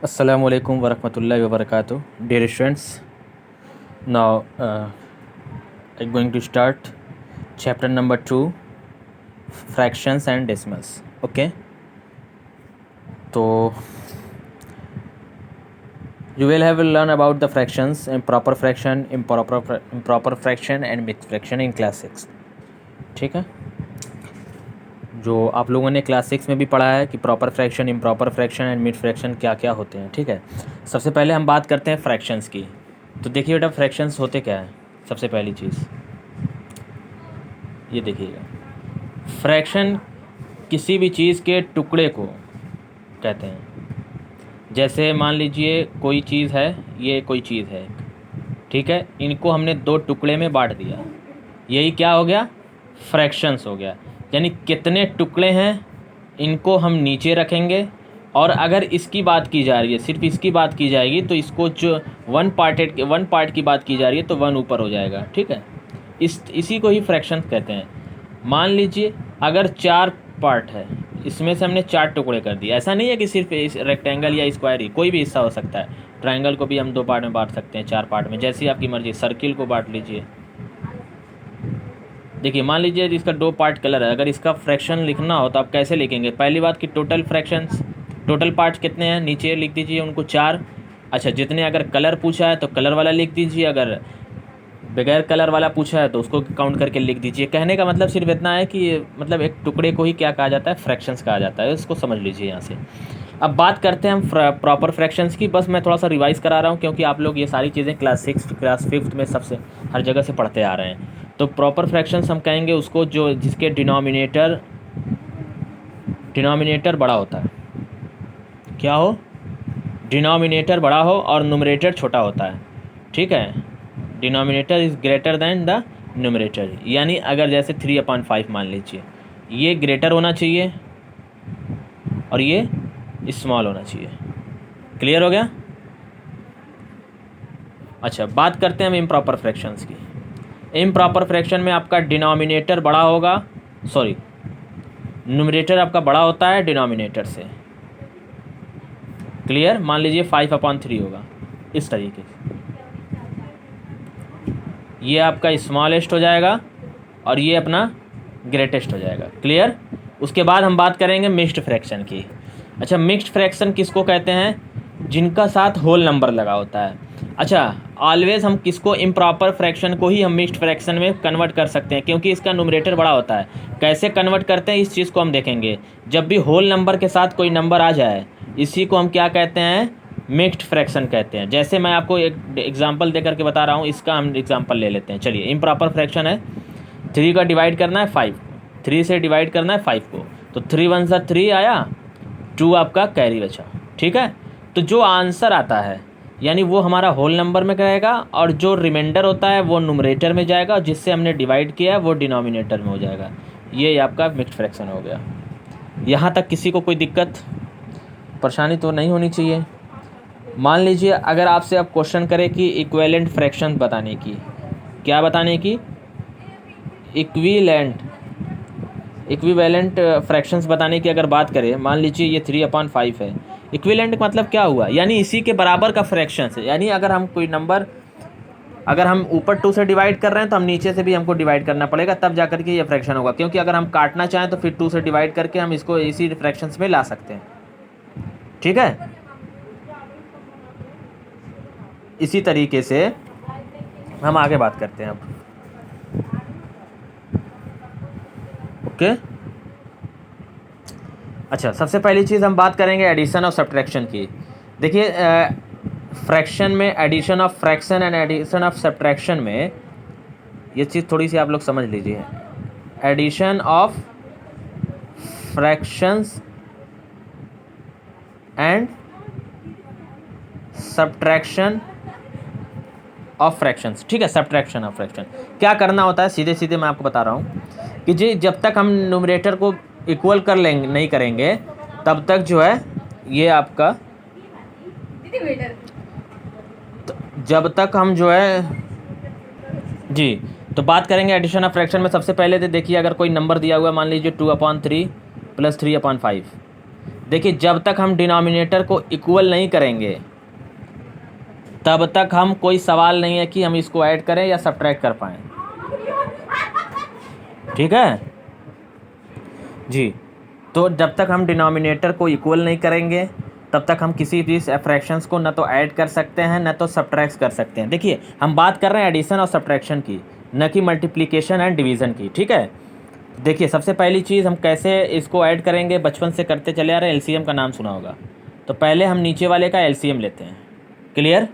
Assalamu alaikum warahmatullahi wabarakatuh. Dear students, now I'm going to start chapter number 2, fractions and decimals. Okay, so you will have learn about the fractions, improper fraction, improper fraction and mixed fraction in class 6. ठीक है, जो आप लोगों ने class 6 में भी पढ़ा है कि proper fraction, improper fraction and mid fraction क्या क्या होते हैं. ठीक है, सबसे पहले हम बात करते हैं फ्रैक्शंस की. तो देखिए बेटा, फ्रैक्शंस होते क्या है. सबसे पहली चीज़ ये देखिएगा, फ्रैक्शन किसी भी चीज़ के टुकड़े को कहते हैं. जैसे मान लीजिए कोई चीज़ है, ये कोई चीज़ है, ठीक है, इनको हमने दो टुकड़े में बांट दिया, यही क्या हो गया, फ्रैक्शंस हो गया. यानी कितने टुकड़े हैं इनको हम नीचे रखेंगे, और अगर इसकी बात की जा रही है, सिर्फ इसकी बात की जाएगी, तो इसको जो वन पार्ट की बात की जा रही है तो वन ऊपर हो जाएगा. ठीक है, इसी को ही फ्रैक्शन कहते हैं. मान लीजिए अगर 4 पार्ट है, इसमें से हमने 4 टुकड़े कर दिए. ऐसा नहीं है कि सिर्फ रेक्टेंगल या स्क्वायर ही, कोई भी हिस्सा हो सकता है. ट्रायंगल को भी हम 2 पार्ट में बांट सकते हैं, 4 पार्ट में, जैसी आपकी मर्जी. सर्किल को बांट लीजिए. देखिए मान लीजिए इसका 2 पार्ट कलर है, अगर इसका फ्रैक्शन लिखना हो तो आप कैसे लिखेंगे. पहली बात कि टोटल फ्रैक्शंस, टोटल पार्ट्स कितने हैं, नीचे लिख दीजिए उनको 4. अच्छा, जितने अगर कलर पूछा है तो कलर वाला लिख दीजिए, अगर बगैर कलर वाला पूछा है तो उसको काउंट करके लिख दीजिए. कहने का मतलब सिर्फ इतना है कि मतलब एक टुकड़े को ही क्या कहा जाता है, फ्रैक्शंस कहा जाता है. इसको समझ लीजिए यहाँ से. अब बात करते हैं हम प्रॉपर फ्रैक्शंस की. बस मैं थोड़ा सा रिवाइज करा रहा हूँ क्योंकि आप लोग ये सारी चीज़ें क्लास 6 क्लास 5 में सबसे हर जगह से पढ़ते आ रहे हैं. तो प्रॉपर फ्रैक्शंस हम कहेंगे उसको जो जिसके डिनोमिनेटर बड़ा होता है. क्या हो, डिनोमिनेटर बड़ा हो और नुमरेटर छोटा होता है. ठीक है, denominator is greater than the numerator. यानी अगर जैसे 3/5 मान लीजिए, ये ग्रेटर होना चाहिए और ये स्मॉल होना चाहिए. क्लियर हो गया. अच्छा, बात करते हैं हम इम्प्रॉपर फ्रैक्शंस की. इम्प्रॉपर फ्रैक्शन में आपका डिनोमिनेटर बड़ा होगा, सॉरी, न्यूमरेटर आपका बड़ा होता है डिनोमिनेटर से. क्लियर. मान लीजिए 5/3 होगा इस तरीके से, ये आपका स्मॉलेस्ट हो जाएगा और ये अपना ग्रेटेस्ट हो जाएगा. क्लियर. उसके बाद हम बात करेंगे मिक्स्ड फ्रैक्शन की. अच्छा, मिक्स्ड फ्रैक्शन किसको कहते हैं, जिनका साथ होल नंबर लगा होता है. अच्छा, ऑलवेज हम किसको, इम्प्रॉपर फ्रैक्शन को ही हम मिक्स्ड फ्रैक्शन में कन्वर्ट कर सकते हैं क्योंकि इसका न्यूमरेटर बड़ा होता है. कैसे कन्वर्ट करते हैं इस चीज़ को हम देखेंगे. जब भी होल नंबर के साथ कोई नंबर आ जाए, इसी को हम क्या कहते हैं, मिक्स्ड फ्रैक्शन कहते हैं. जैसे मैं आपको एक एग्जांपल दे करके बता रहा हूँ, इसका हम एग्जांपल ले लेते हैं. चलिए, इम्प्रॉपर फ्रैक्शन है, 3 का डिवाइड करना है 5, 3 से डिवाइड करना है 5 को, तो 3 1 सा 3 आया, 2 आपका कैरी बचा. ठीक है, तो जो आंसर आता है यानी वो हमारा होल नंबर में रहेगा, और जो रिमाइंडर होता है वो नुमरेटर में जाएगा, और जिससे हमने डिवाइड किया है वो डिनोमिनेटर में हो जाएगा. ये आपका मिक्स्ड फ्रैक्शन हो गया. यहाँ तक किसी को कोई दिक्कत परेशानी तो नहीं होनी चाहिए. मान लीजिए अगर आपसे अब क्वेश्चन करे कि इक्विवेलेंट फ्रैक्शन बताने की, क्या बताने की, इक्विवेलेंट फ्रैक्शंस बताने की अगर बात करें, मान लीजिए ये 3/5 है. इक्विवेलेंट मतलब क्या हुआ, यानी इसी के बराबर का फ्रैक्शंस है. यानी अगर हम कोई नंबर, अगर हम ऊपर 2 से डिवाइड कर रहे हैं तो हम नीचे से भी हमको डिवाइड करना पड़ेगा, तब जा करके ये फ्रैक्शन होगा. क्योंकि अगर हम काटना चाहें तो फिर 2 से डिवाइड करके हम इसको इसी फ्रैक्शंस में ला सकते हैं. ठीक है, इसी तरीके से हम आगे बात करते हैं अब. ओके. अच्छा, सबसे पहली चीज़ हम बात करेंगे एडिशन और सब्ट्रैक्शन की. देखिए, फ्रैक्शन में addition of fraction and addition of subtraction में ये चीज़ थोड़ी सी आप लोग समझ लीजिए. Addition of fractions and subtraction of fractions. ठीक है, सब्ट्रैक्शन ऑफ फ्रैक्शन क्या करना होता है, सीधे सीधे मैं आपको बता रहा हूँ कि जी जब तक हम न्यूमरेटर को इक्वल कर लेंगे, नहीं करेंगे, तब तक जो है ये आपका, तो जब तक हम जो है जी, तो बात करेंगे एडिशन ऑफ फ्रैक्शन में. सबसे पहले तो देखिए, अगर कोई नंबर दिया हुआ है, मान लीजिए 2/3 + 3/5, देखिए जब तक हम डिनोमिनेटर को इक्वल नहीं करेंगे तब तक हम कोई सवाल नहीं है कि हम इसको ऐड करें या सब्ट्रैक्ट कर पाएँ। ठीक है जी। तो जब तक हम डिनोमिनेटर को इक्वल नहीं करेंगे तब तक हम किसी भी फ्रैक्शंस को न तो ऐड कर सकते हैं न तो सब्ट्रैक्ट कर सकते हैं। देखिए हम बात कर रहे हैं एडिशन और सब्ट्रैक्शन की, न कि मल्टीप्लिकेशन एंड डिवीज़न की। ठीक है, देखिए सबसे पहली चीज़ हम कैसे इसको ऐड करेंगे, बचपन से करते चले आ रहे हैं, एलसीएम का नाम सुना होगा। तो पहले हम नीचे वाले का एलसीएम लेते हैं। क्लियर?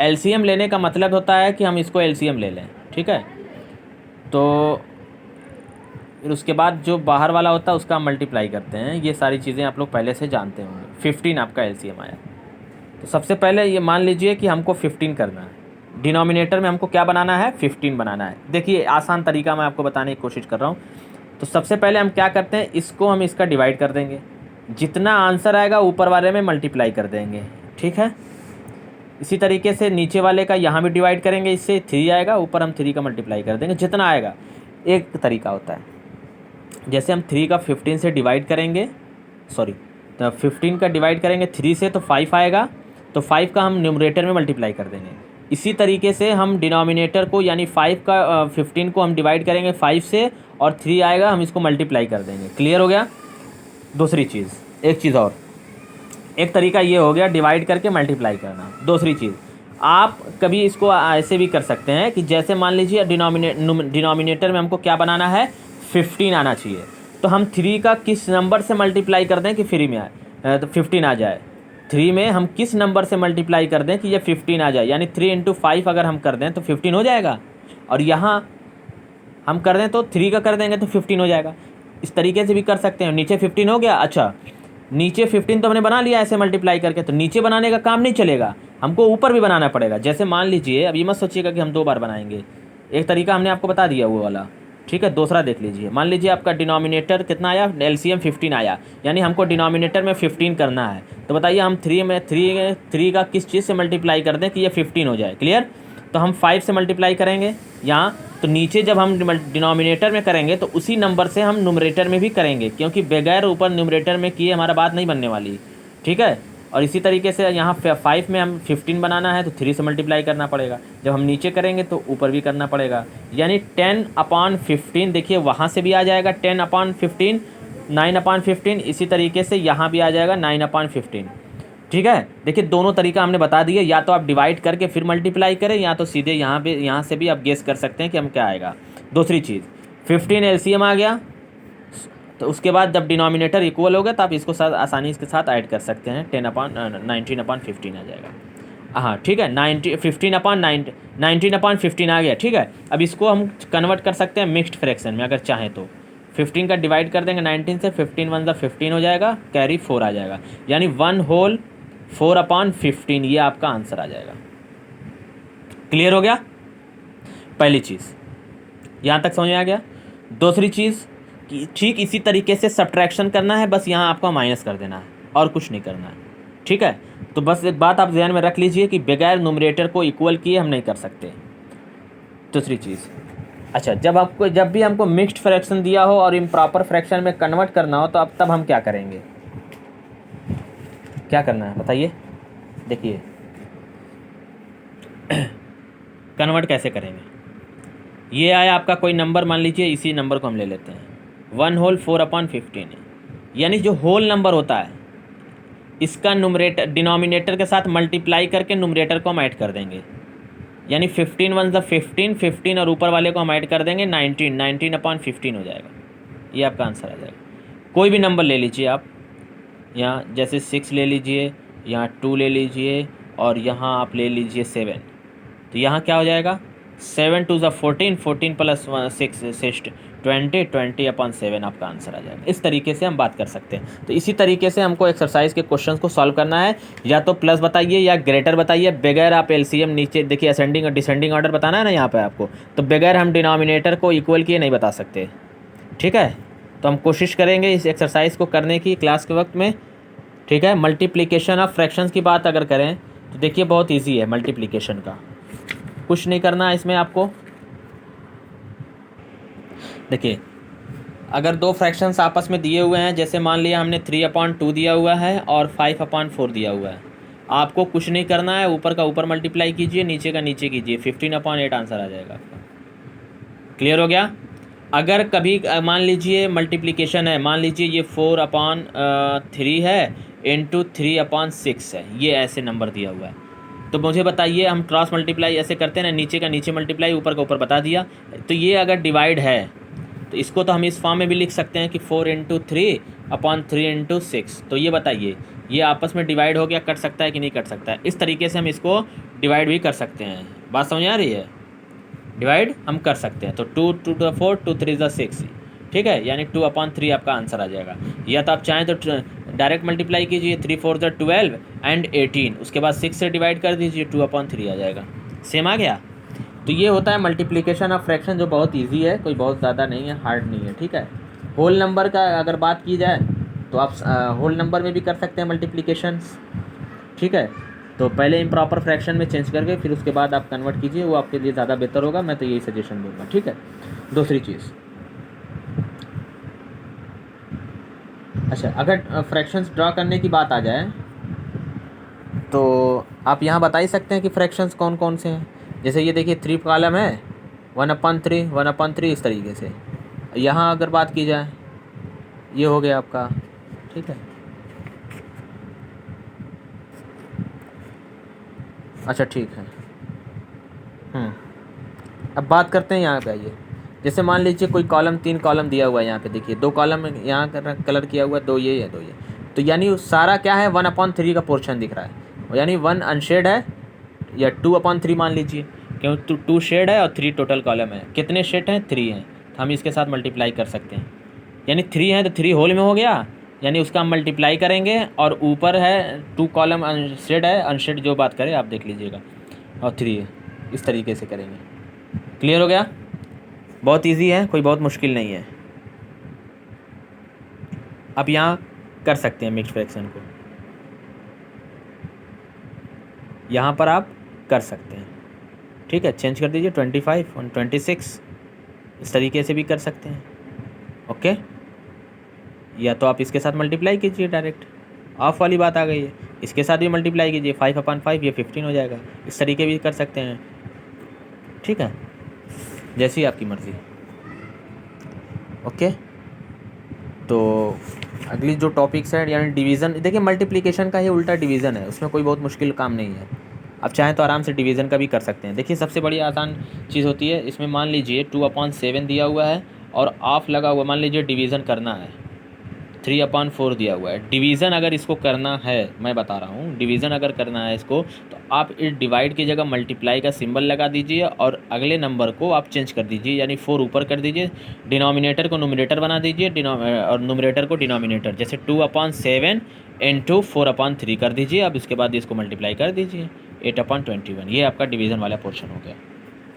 एलसीएम लेने का मतलब होता है कि हम इसको एलसीएम ले लें। ठीक है, तो फिर उसके बाद जो बाहर वाला होता है उसका मल्टीप्लाई करते हैं। ये सारी चीज़ें आप लोग पहले से जानते होंगे। 15 आपका एलसीएम आया। तो सबसे पहले ये मान लीजिए कि हमको 15 करना है। डिनोमिनेटर में हमको क्या बनाना है? 15 बनाना है। देखिए आसान तरीका मैं आपको बताने की कोशिश कर रहा हूँ। तो सबसे पहले हम क्या करते हैं, इसको हम इसका डिवाइड कर देंगे, जितना आंसर आएगा ऊपर वाले में मल्टीप्लाई कर देंगे। ठीक है, इसी तरीके से नीचे वाले का यहाँ भी डिवाइड करेंगे, इससे 3 आएगा, ऊपर हम 3 का मल्टीप्लाई कर देंगे, जितना आएगा। एक तरीका होता है, जैसे हम 3 का 15 से डिवाइड करेंगे, तो 15 का डिवाइड करेंगे 3 से तो 5 आएगा, तो 5 का हम न्यूमरेटर में मल्टीप्लाई कर देंगे। इसी तरीके से हम डिनोमिनेटर को यानी 5 का 15 को हम डिवाइड करेंगे 5 से, और 3 आएगा, हम इसको मल्टीप्लाई कर देंगे। क्लियर हो गया? दूसरी चीज़, एक चीज़ और, एक तरीका ये हो गया डिवाइड करके मल्टीप्लाई करना। दूसरी चीज़, आप कभी इसको ऐसे भी कर सकते हैं कि जैसे मान लीजिए डिनोमिनेटर में हमको क्या बनाना है, 15 आना चाहिए, तो हम 3 का किस नंबर से मल्टीप्लाई कर दें कि फ्री में आए, तो 15 आ जाए। 3 में हम किस नंबर से मल्टीप्लाई कर दें कि ये 15 आ जाए, यानी 3 × 5 अगर हम कर दें तो 15 हो जाएगा, और यहाँ हम कर दें तो 3 का कर देंगे तो 15 हो जाएगा। इस तरीके से भी कर सकते हैं। नीचे 15 हो गया, अच्छा नीचे 15 तो हमने बना लिया ऐसे मल्टीप्लाई करके, तो नीचे बनाने का काम नहीं चलेगा, हमको ऊपर भी बनाना पड़ेगा। जैसे मान लीजिए, अब ये मत सोचिएगा कि हम 2 बार बनाएंगे, एक तरीका हमने आपको बता दिया वो वाला। ठीक है, दूसरा देख लीजिए। मान लीजिए आपका डिनोमिनेटर कितना आया, एलसीएम 15 आया, यानी हमको डिनोमिनेटर में 15 करना है। तो बताइए हम 3 का किस चीज़ से मल्टीप्लाई कर दें कि ये 15 हो जाए। क्लियर? तो हम 5 से मल्टीप्लाई करेंगे यहाँ, तो नीचे जब हम डिनोमिनेटर में करेंगे तो उसी नंबर से हम न्यूमरेटर में भी करेंगे, क्योंकि बगैर ऊपर न्यूमरेटर में किए हमारा बात नहीं बनने वाली। ठीक है, और इसी तरीके से यहाँ 5 में हम 15 बनाना है तो 3 से मल्टीप्लाई करना पड़ेगा, जब हम नीचे करेंगे तो ऊपर भी करना पड़ेगा, यानी 10/15। देखिए वहाँ से भी आ जाएगा 10/15, 9/15, इसी तरीके से यहाँ भी आ जाएगा 9/15। ठीक है, देखिए दोनों तरीका हमने बता दिए, या तो आप डिवाइड करके फिर मल्टीप्लाई करें, या तो सीधे यहाँ से भी आप गेस कर सकते हैं कि हम क्या आएगा। दूसरी चीज़, 15 एलसीएम आ गया, तो उसके बाद जब डिनोमिनेटर इक्वल होगा तो आप इसको आसानी के साथ ऐड कर सकते हैं, 19/15 आ जाएगा। हाँ ठीक है, 19/15 आ गया। ठीक है, अब इसको हम कन्वर्ट कर सकते हैं मिक्स्ड फ्रैक्शन में अगर चाहें तो। 15 का डिवाइड कर देंगे 19 से, 15 1 15 हो जाएगा, कैरी 4 आ जाएगा, यानी 1/4/15, ये आपका आंसर आ जाएगा। क्लियर हो गया? पहली चीज़ यहाँ तक समझ में आ गया। दूसरी चीज़ कि ठीक इसी तरीके से सब्ट्रैक्शन करना है, बस यहाँ आपको माइनस कर देना है और कुछ नहीं करना है। ठीक है, तो बस एक बात आप ध्यान में रख लीजिए कि बगैर न्यूमरेटर को इक्वल किए हम नहीं कर सकते। दूसरी चीज़, अच्छा जब भी हमको मिक्स्ड फ्रैक्शन दिया हो और इम्प्रॉपर फ्रैक्शन में कन्वर्ट करना हो, तो अब तब हम क्या करेंगे, क्या करना है बताइए। देखिए कन्वर्ट कैसे करेंगे, ये आया आपका कोई नंबर, मान लीजिए इसी नंबर को हम ले लेते हैं, 1/4/15, यानी जो होल नंबर होता है इसका डिनोमिनेटर के साथ मल्टीप्लाई करके न्यूमरेटर को हम ऐड कर देंगे, यानी 15 1 15, 15 और ऊपर वाले को हम ऐड कर देंगे 19/15 हो जाएगा। ये आपका आंसर आ जाएगा। कोई भी नंबर ले लीजिए आप, यहाँ जैसे 6 ले लीजिए, यहाँ 2 ले लीजिए, और यहाँ आप ले लीजिए 7, तो यहाँ क्या हो जाएगा, 7 2 14, 14 + 6 20, 20/7 आपका आंसर आ जाएगा। इस तरीके से हम बात कर सकते हैं। तो इसी तरीके से हमको एक्सरसाइज के क्वेश्चंस को सॉल्व करना है, या तो प्लस बताइए या ग्रेटर बताइए, बगैर आप एलसीएम नीचे देखिए असेंडिंग और डिसेंडिंग ऑर्डर बताना है ना यहाँ पे आपको, तो बगैर हम डिनोमिनेटर को इक्वल किए नहीं बता सकते। ठीक है, तो हम कोशिश करेंगे इस एक्सरसाइज को करने की क्लास के वक्त में। ठीक है, मल्टीप्लिकेशन ऑफ फ्रैक्शंस की बात अगर करें तो देखिए बहुत ईजी है मल्टीप्लिकेशन का, कुछ नहीं करना है इसमें आपको। देखिए अगर दो फ्रैक्शंस आपस में दिए हुए हैं, जैसे मान लिया हमने 3/2 दिया हुआ है और 5/4 दिया हुआ है, आपको कुछ नहीं करना है, ऊपर का ऊपर मल्टीप्लाई कीजिए, नीचे का नीचे कीजिए, 15/8 आंसर आ जाएगा आपका। क्लियर हो गया। अगर कभी मान लीजिए मल्टीप्लिकेशन है, मान लीजिए ये 4/3 है इंटू 3/6 है, ये ऐसे नंबर दिया हुआ है, तो मुझे बताइए, हम क्रॉस मल्टीप्लाई ऐसे करते हैं ना, नीचे का नीचे मल्टीप्लाई, ऊपर का ऊपर बता दिया। तो ये अगर डिवाइड है तो इसको तो हम इस फॉर्म में भी लिख सकते हैं कि 4/3/3/6। तो ये बताइए, ये आपस में डिवाइड हो गया, कट सकता है कि नहीं कट सकता है? इस तरीके से हम इसको डिवाइड भी कर सकते हैं। बात समझ आ रही है? डिवाइड हम कर सकते हैं। तो 2 2 3 6, ठीक है, यानी 2/3 आपका आंसर आ जाएगा। या तो आप चाहें तो डायरेक्ट मल्टीप्लाई कीजिए, 3 4 12 एंड 18, उसके बाद 6 से डिवाइड कर दीजिए, 2/3 आ जाएगा। सेम आ गया। तो ये होता है मल्टीप्लिकेशन ऑफ फ्रैक्शन, जो बहुत इजी है, कोई बहुत ज़्यादा नहीं है, हार्ड नहीं है, ठीक है। होल नंबर का अगर बात की जाए तो आप होल नंबर में भी कर सकते हैं मल्टीप्लिकेशंस, ठीक है। तो पहले इम्प्रॉपर फ्रैक्शन में चेंज करके फिर उसके बाद आप कन्वर्ट कीजिए, वो आपके लिए ज़्यादा बेहतर होगा, मैं तो यही सजेशन दूंगा, ठीक है। दूसरी चीज़, अच्छा, अगर फ्रैक्शंस ड्रा करने की बात आ जाए तो आप यहाँ बता ही सकते हैं कि फ्रैक्शंस कौन कौन से हैं। जैसे ये देखिए 3 कॉलम है, 1/3 1/3 इस तरीके से। यहाँ अगर बात की जाए, ये हो गया आपका, ठीक है। अच्छा ठीक है। अब बात करते हैं यहाँ पे, आइए। जैसे मान लीजिए कोई कॉलम, 3 कॉलम दिया हुआ है, यहाँ पे देखिए 2 कॉलम यहाँ कलर किया हुआ है, 2 ये है, 2 ये, तो यानी वो सारा क्या है, 1/3 का पोर्शन दिख रहा है, यानी 1 अनशेड है, या 2/3 मान लीजिए, क्योंकि 2 शेड है और 3 टोटल कॉलम है। कितने शेड हैं? 3 हैं, तो हम इसके साथ मल्टीप्लाई कर सकते हैं, यानी 3 है तो 3 होल में हो गया, यानी उसका हम मल्टीप्लाई करेंगे, और ऊपर है 2 कॉलम अनशेड है, अनशेड जो बात करें आप देख लीजिएगा, और 3 है, इस तरीके से करेंगे। क्लियर हो गया? बहुत इजी है, कोई बहुत मुश्किल नहीं है। अब यहाँ कर सकते हैं मिक्स फ्रैक्शन को, यहाँ पर आप कर सकते हैं, ठीक है। चेंज कर दीजिए 25 और 26, इस तरीके से भी कर सकते हैं, ओके। या तो आप इसके साथ मल्टीप्लाई कीजिए, डायरेक्ट ऑफ वाली बात आ गई है, इसके साथ भी मल्टीप्लाई कीजिए, 5/5 ये 15 हो जाएगा, इस तरीके भी कर सकते हैं, ठीक है, जैसी आपकी मर्ज़ी, ओके। तो अगली जो टॉपिक्स है, यानी डिवीज़न, देखिए मल्टीप्लिकेशन का ही उल्टा डिवीज़न है, उसमें कोई बहुत मुश्किल काम नहीं है। आप चाहें तो आराम से डिवीज़न का भी कर सकते हैं। देखिए सबसे बड़ी आसान चीज़ होती है इसमें, मान लीजिए 2/7 दिया हुआ है और ऑफ लगा हुआ, मान लीजिए डिवीज़न करना है, 3/4 दिया हुआ है। डिवीज़न अगर इसको करना है, मैं बता रहा हूँ, डिवीज़न अगर करना है इसको, तो आप इस डिवाइड की जगह मल्टीप्लाई का सिंबल लगा दीजिए और अगले नंबर को आप चेंज कर दीजिए, यानी 4 ऊपर कर दीजिए, डिनोमिनेटर को न्यूमरेटर बना दीजिए, और न्यूमरेटर को डिनोमिनेटर, जैसे 2/7 इंटू 4/3 कर दीजिए। अब इसके बाद इसको मल्टीप्लाई कर दीजिए, 8/21। ये आपका डिवीज़न वाला पोर्शन हो गया,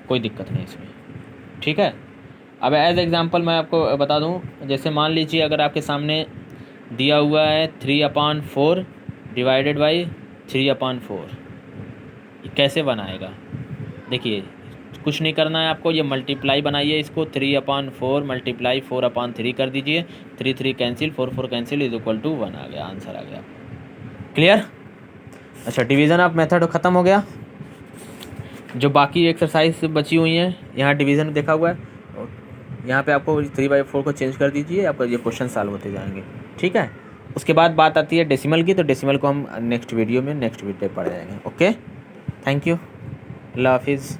कोई दिक्कत नहीं इसमें, ठीक है। अब एज एग्ज़ाम्पल मैं आपको बता दूं, जैसे मान लीजिए अगर आपके सामने दिया हुआ है 3/4 डिवाइडेड बाई 3/4, कैसे बनाएगा? देखिए कुछ नहीं करना है आपको, ये मल्टीप्लाई बनाइए इसको, 3/4 मल्टीप्लाई 4/3 कर दीजिए, 3 3 cancel, 4 4 cancel, is equal to 1 आ गया, आंसर आ गया। क्लियर? अच्छा, डिवीज़न ऑफ मेथड ख़त्म हो गया। जो बाकी एक्सरसाइज बची हुई हैं, यहाँ डिवीज़न देखा हुआ है, यहाँ पे आपको 3/4 को चेंज कर दीजिए, आपका ये क्वेश्चन सॉल्व होते जाएंगे, ठीक है। उसके बाद बात आती है डेसिमल की, तो डेसिमल को हम नेक्स्ट वीडियो में पढ़ जाएंगे, ओके। थैंक यू, अल्लाह हाफिज़।